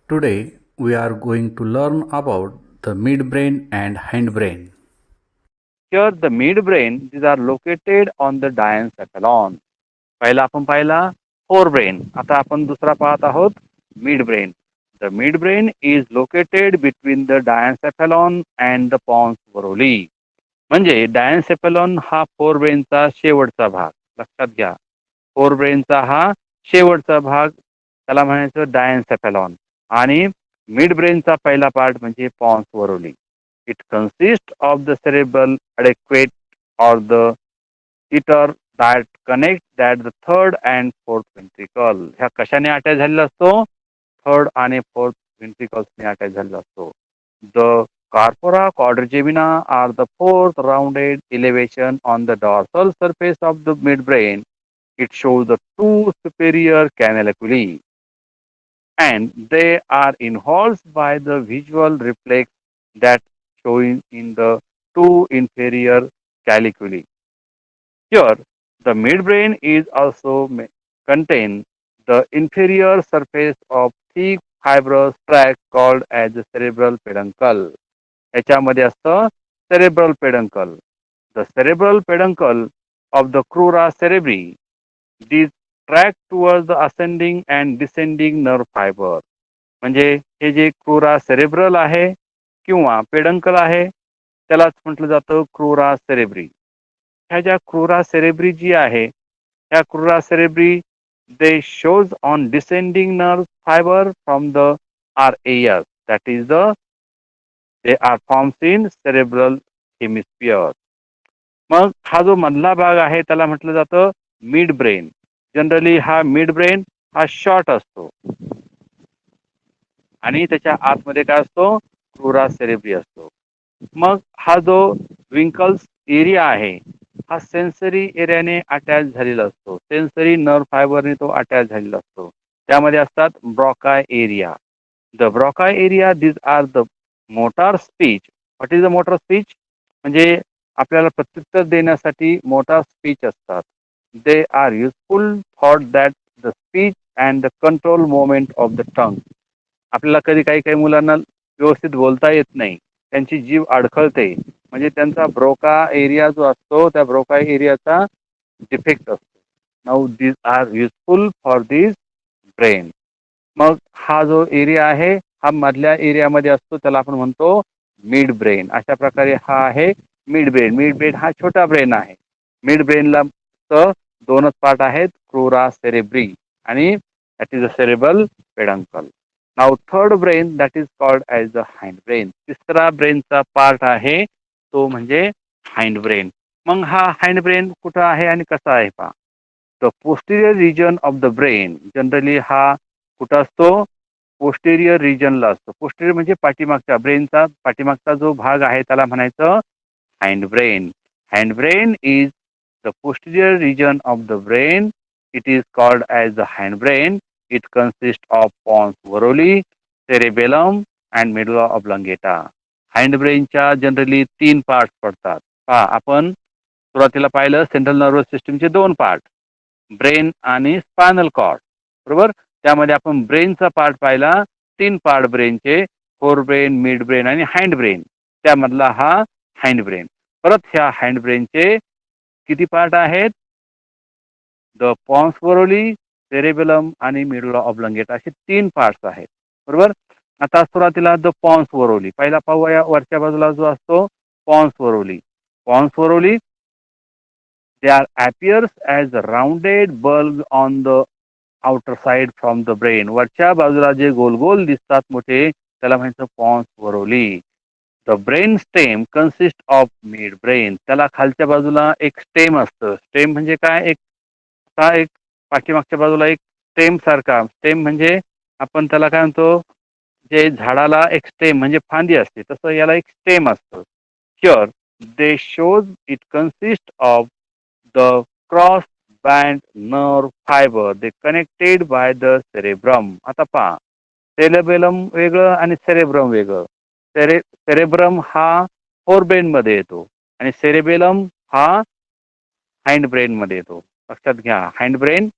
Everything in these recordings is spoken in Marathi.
Today we are going to learn about the midbrain and hindbrain. Here the midbrain, these are located on the diencephalon. पहिला आपण पाहिला forebrain. आता आपण दुसरा पाहत आहोत midbrain. The midbrain is located between the diencephalon and the pons varoli. म्हणजे डायन्सेफेलॉन हा फोरब्रेनचा शेवटचा भाग. लक्षात घ्या. फोरब्रेनचा हा शेवटचा भाग त्याला म्हणायचं डायन्सेफेलॉन आणि मिडब्रेनचा पहिला पार्ट म्हणजे pons varolii. It consist of the cerebral aqueduct or the iter that connect that the third and fourth ventricle. ह्या कशाने अटॅच झालेला असतो? थर्ड आणि फोर्थ वेंट्रिकल्सने अटॅच झालेला असतो. The Corpora quadrigemina are the fourth rounded elevation on the dorsal surface of the midbrain. It shows the two superior canaliculi and they are enhanced by the visual reflex that showing in the two inferior caliculi. Here, the midbrain is also contain the inferior surface of thick fibrous tract called as the cerebral peduncle. याच्यामध्ये असतं cerebral peduncle. The cerebral peduncle of the crura cerebri this tract towards the ascending and descending nerve fibre. म्हणजे हे जे क्रुरा सेरेब्रल आहे किंवा पेडंकल आहे त्यालाच म्हटलं जातं क्रुरा सेरेब्री. ह्या ज्या क्रुरा सेरेब्री जी आहे ह्या crura cerebri they shows on descending nerve fibre from the are airs that is the they are formed in cerebral hemisphere. मग हा जो मधला भाग आहे त्याला म्हटलं जातं मिड ब्रेन. जनरली हा मिड ब्रेन हा शॉर्ट असतो आणि त्याच्या आतमध्ये काय असतो? क्रुरा सेरेब्री असतो. मग हा जो विंकल्स एरिया आहे हा सेन्सरी एरियाने अटॅच झालेला असतो. सेन्सरी नर्व फायबरने तो अटॅच झालेला असतो. त्यामध्ये असतात Broca area. The Broca area this are the motor speech. What is the motor speech? म्हणजे आपल्याला प्रत्युत्तर देण्यासाठी मोटार स्पीच असतात. They are useful for that the speech and the control moment of the tongue. आपल्याला कधी काही काही मुलांना व्यवस्थित बोलता येत नाही, त्यांची जीभ अडखळते, म्हणजे त्यांचा ब्रोका एरिया जो असतो त्या ब्रोका एरियाचा डिफेक्ट असतो. Now this are useful for this brain. मग हा जो एरिया आहे हा मधल्या एरियामध्ये असतो त्याला आपण म्हणतो मिड ब्रेन. अशा प्रकारे हा आहे मिड ब्रेन. मिड ब्रेन हा छोटा ब्रेन आहे. मिड ब्रेनला दोनच पार्ट आहेत, क्रुरा सेरेब्री आणि that is a cerebral peduncle. Now third brain that is called as the hind brain. तिसरा ब्रेनचा पार्ट आहे तो म्हणजे हाइंड ब्रेन. मग हा हाइंड ब्रेन कुठं आहे आणि कसा आहे पहा. The posterior region of the brain generally हा कुठं असतो? पोस्टेरियर रिजनला असतो. पोस्टेरियर म्हणजे पाठीमागचा ब्रेनचा पाठीमागचा जो भाग आहे त्याला म्हणायचं hind brain. Hind brain is the posterior region of the brain. It is called as the hind brain. It consist of pons varolii, cerebellum and medulla oblongata. Hind ब्रेनच्या जनरली 3 पार्ट्स पडतात. पहा आपण सुरुवातीला पाहिलं सेंट्रल नर्वस सिस्टीमचे 2 पार्ट, ब्रेन आणि स्पायनल कॉर्ड. बरोबर. त्यामध्ये आपण ब्रेनचा पार्ट पाहिला. 3 पार्ट ब्रेनचे, फोर ब्रेन, मिड ब्रेन आणि हाइंड ब्रेन. त्यामधला हा हाइंड ब्रेन. परत ह्या हाइंड ब्रेनचे किती पार्ट आहेत? द पॉन्स वरोली, सेरेबेलम आणि मेडुला ऑब्लांगेटा असे 3 पार्ट्स आहेत. बरोबर. आता सुरुवातीला द पॉन्स वरोली पहिला पाहूया. वरच्या बाजूला जो असतो pons varolii. Pons varolii there appears as a rounded bulb on the outer side from the brain. वरच्या बाजूला जे गोल गोल दिसतात मोठे त्याला म्हणायचं pons varolii. The brain stem consist of mid brain. त्याला खालच्या बाजूला एक स्टेम असतं. स्टेम म्हणजे काय? एक पाठीमागच्या बाजूला एक स्टेम सारखा. स्टेम म्हणजे आपण त्याला काय म्हणतो? जे झाडाला एक स्टेम म्हणजे फांदी असते तसं याला एक स्टेम असतं. Here they shows it consist of the cross band nerve fiber they connected by the cerebrum. आता पहा सेरेबेलम वेगळं आणि सेरेब्रम वेगळं. सेरेब्रम हा फोर ब्रेन मध्ये येतो आणि सेरेबेलम हा हाइंड ब्रेन मध्ये येतो. लक्षात घ्या. हाइंड ब्रेन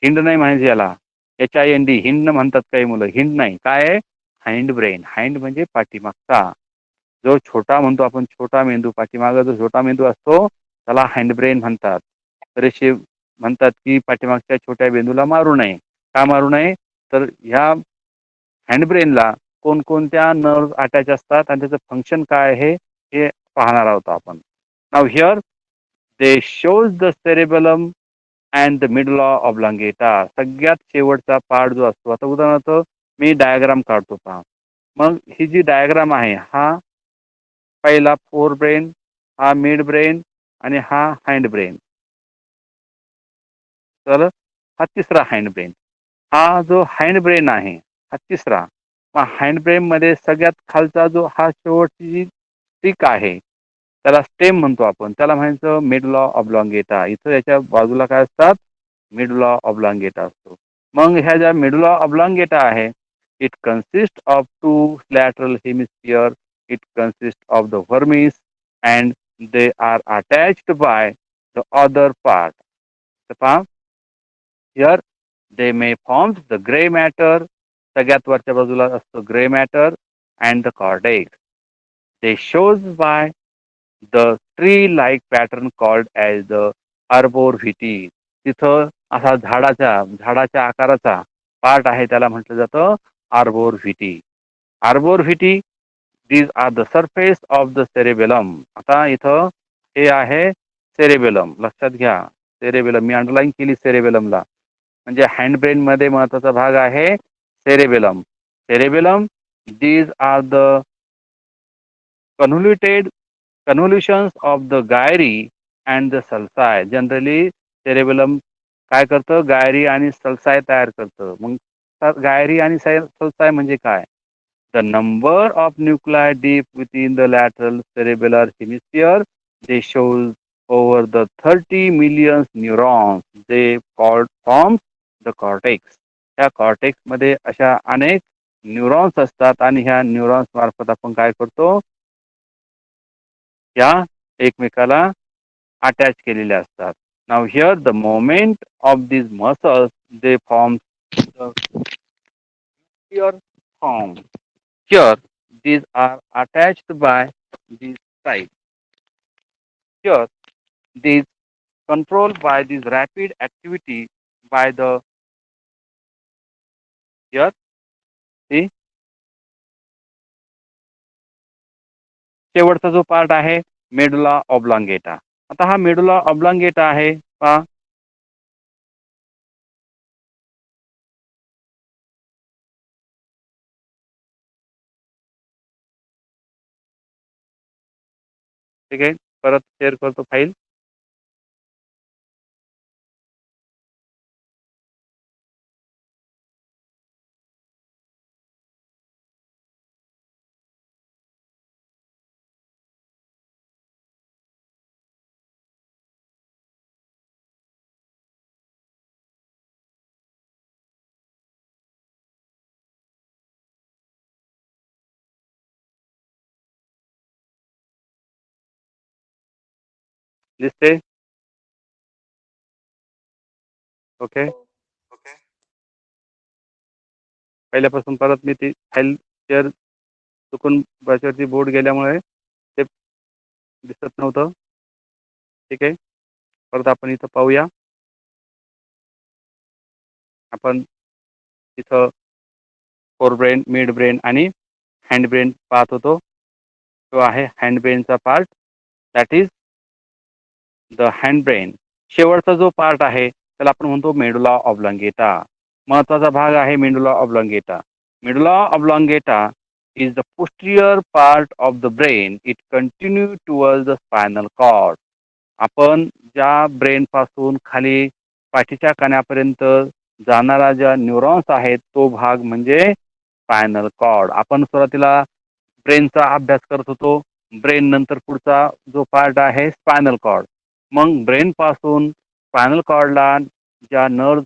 हिंड नाही म्हणायचे याला. HIND, हिंड म्हणतात काही मुलं. हिंड नाही, काय आहे? Hind brain. हाइंड म्हणजे पाठीमागचा. जो छोटा म्हणतो आपण, छोटा मेंदू, पाठीमागे जो छोटा मेंदू असतो त्याला हाइंड ब्रेन म्हणतात. बरेचसे म्हणतात की पाठीमागच्या छोट्या मेंदूला मारू नये. का मारू नये? तर ह्या हँड ब्रेनला कोणकोणत्या नर्व्ह अटॅच असतात आणि त्याचं फंक्शन काय आहे हे पाहणार आहोत आपण. Now here they shows the cerebellum and the मिडला oblongata. सगळ्यात शेवटचा पार्ट जो असतो, आता उदाहरणार्थ मी डायग्राम काढतो पहा. मग ही जी डायग्राम आहे, हा पहिला फोर ब्रेन, हा मिड ब्रेन आणि हा हँड ब्रेन. तर हा तिसरा हँड ब्रेन. हा जो हँड ब्रेन आहे हा तिसरा. मग हँड ब्रेन मध्ये सगळ्यात खालचा जो हा शेवटची जी स्टिक आहे त्याला स्टेम म्हणतो आपण. त्याला म्हणायचं मिडला ऑब्लॉंगेटा. इथं याच्या बाजूला काय असतात? मिडला ऑब्लॉंगेटा असतो. मग ह्या ज्या मिडला ऑब्लॉंगेटा आहे, it consist of two lateral hemisphere. It consist of the vermis and they are attached by the other part. तर पहा, here they may forms the grey matter. सगळ्यात वरच्या बाजूला असतो grey matter and the cortex. They shows by the tree like pattern called as the arbor vitae. तिथं असा झाडाच्या आकाराचा पार्ट आहे, त्याला म्हटलं जातं arbor vitae. Arbor vitae, these are the surface of the cerebellum. आता इथं हे आहे सेरेबेलम, लक्षात घ्या. सेरेबेलम मी अंडरलाईन केली सेरेबेलमला. म्हणजे हँड ब्रेन मध्ये महत्वाचा भाग आहे cerebellum. Cerebellum, these are the convolutions of the gyri and the sulci. Generally cerebellum काय करतं? गायरी आणि सल्साय तयार करतं. मग गायरी आणि सल्साय म्हणजे काय? The number of nuclei deep within the lateral cerebellar hemisphere they shows over the 30 million neurons. They forms the cortex. त्या कॉर्टेक्स मध्ये अशा अनेक न्यूरॉन्स असतात आणि ह्या न्यूरॉन्स मार्फत आपण काय करतो? या एकमेकाला अटॅच केलेले असतात. Now here the moment of these muscles they form the pure form. Here these are attached by these types. Here these controlled by this rapid activity by the here see शेवटचा जो पार्ट आहे मेडुला ऑब्लांगेटा. आता हा मेडुला ऑब्लांगेटा आहे पहा, ठीक आहे. परत शेअर करतो फाईल. दिसते? ओके. पहिल्यापासून परत मी ती फाईल शेअर चुकून त्याच्यावरती बोर्ड गेल्यामुळे ते दिसत नव्हतं. ठीक आहे. परत आपण इथं पाहूया. आपण इथं फोर ब्रेन, मिड ब्रेन आणि हँड ब्रेन पाहत होतो. तो आहे हँड ब्रेनचा part, that is the hind brain. शेवटचा जो पार्ट आहे त्याला आपण म्हणतो मेडुला ऑब्लांगेटा. महत्वाचा भाग आहे medulla oblongata. Medulla oblongata is the posterior part of the brain. It continue towards the spinal cord. आपण ज्या ब्रेन पासून खाली पाठीच्या कण्यापर्यंत जाणारा ज्या न्यूरॉन्स आहेत तो भाग म्हणजे स्पायनल कॉर्ड. आपण सुरुवातीला ब्रेनचा अभ्यास करत होतो. ब्रेन नंतर पुढचा जो पार्ट आहे स्पायनल कॉर्ड. मग ब्रेन पासून स्पायनल कॉर्डला ज्या नर्व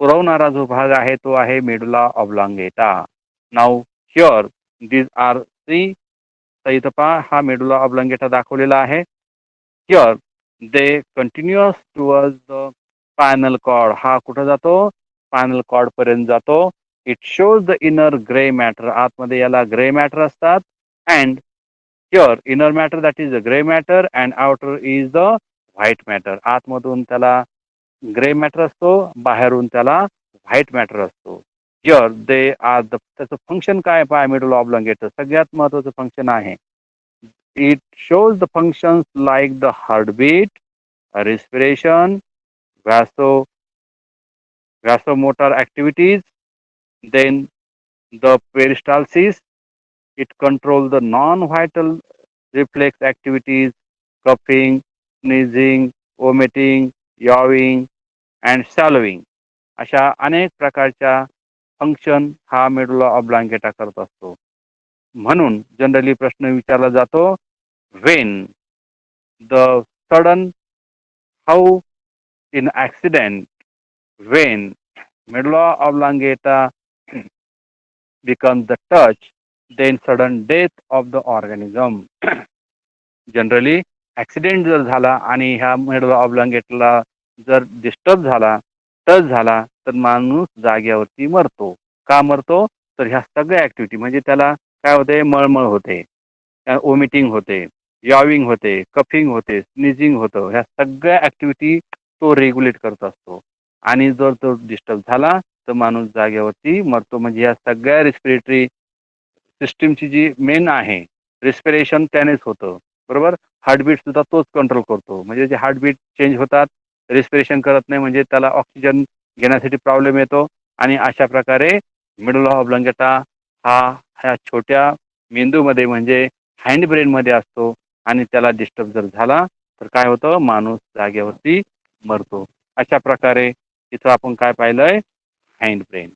पुरवणारा जो भाग आहे तो आहे मेडुला ऑब्लांगेटा. नाव हिअर दीज आर थ्री. तर इथं पहा, हा मेडुला ऑब्लांगेटा दाखवलेला आहे. Here they continuous towards the spinal cord. हा कुठं जातो? स्पायनल कॉर्ड पर्यंत जातो. It shows the inner grey matter. आतमध्ये याला ग्रे मॅटर असतात. And here inner matter that is the grey matter and outer is the white matter. आतमधून त्याला ग्रे मॅटर असतो, बाहेरून त्याला व्हाईट मॅटर असतो. Here they are the. त्याचं फंक्शन काय पहा मेडुला ऑब्लॉंगेटचं सगळ्यात महत्वाचं फंक्शन आहे. It shows the functions like the heartbeat, respiration, vasomotor activities, then the peristalsis. It controls the non-vital reflex activities, coughing, sneezing, vomiting, yawing and swallowing. अशा अनेक प्रकारच्या फंक्शन हा मेडुला ऑब्लांगेटा करत असतो. म्हणून जनरली प्रश्न विचारला जातो, when the sudden how in accident when medulla oblongata becomes the touch, then sudden death of the organism. Generally accident जर झाला आणि ह्या मेडुला ऑब्लॉंगेटला जर डिस्टर्ब झाला, टच झाला, तर माणूस जाग्यावरती मरतो. का मरतो? तर ह्या सगळ्या ऍक्टिव्हिटी म्हणजे त्याला काय होते, मळमळ होते, वॉमिटिंग होते, याविंग होते, कफिंग होते, स्नीजिंग होतं. ह्या सगळ्या ऍक्टिव्हिटी तो रेग्युलेट करत असतो. आणि जर तो डिस्टर्ब झाला तर माणूस जागेवरती मरतो. म्हणजे या सगळ्या रिस्पिरेटरी सिस्टीमची जी मेन आहे, रिस्पिरेशन त्यानेच होतं. बरोबर. हार्टबीट सुद्धा तोच कंट्रोल करतो. म्हणजे जे हार्टबीट चेंज होतात, रिस्पिरेशन करत नाही म्हणजे त्याला ऑक्सिजन घेण्यासाठी प्रॉब्लेम येतो. आणि अशा प्रकारे मेडुला ऑब्लॉंगेटा हा ह्या छोट्या मेंदूमध्ये म्हणजे हँड ब्रेनमध्ये असतो. आणि त्याला डिस्टर्ब जर झाला तर काय होतं, माणूस जागेवरती मरतो. अशा प्रकारे इथं आपण काय पाहिलंय, हँड ब्रेन.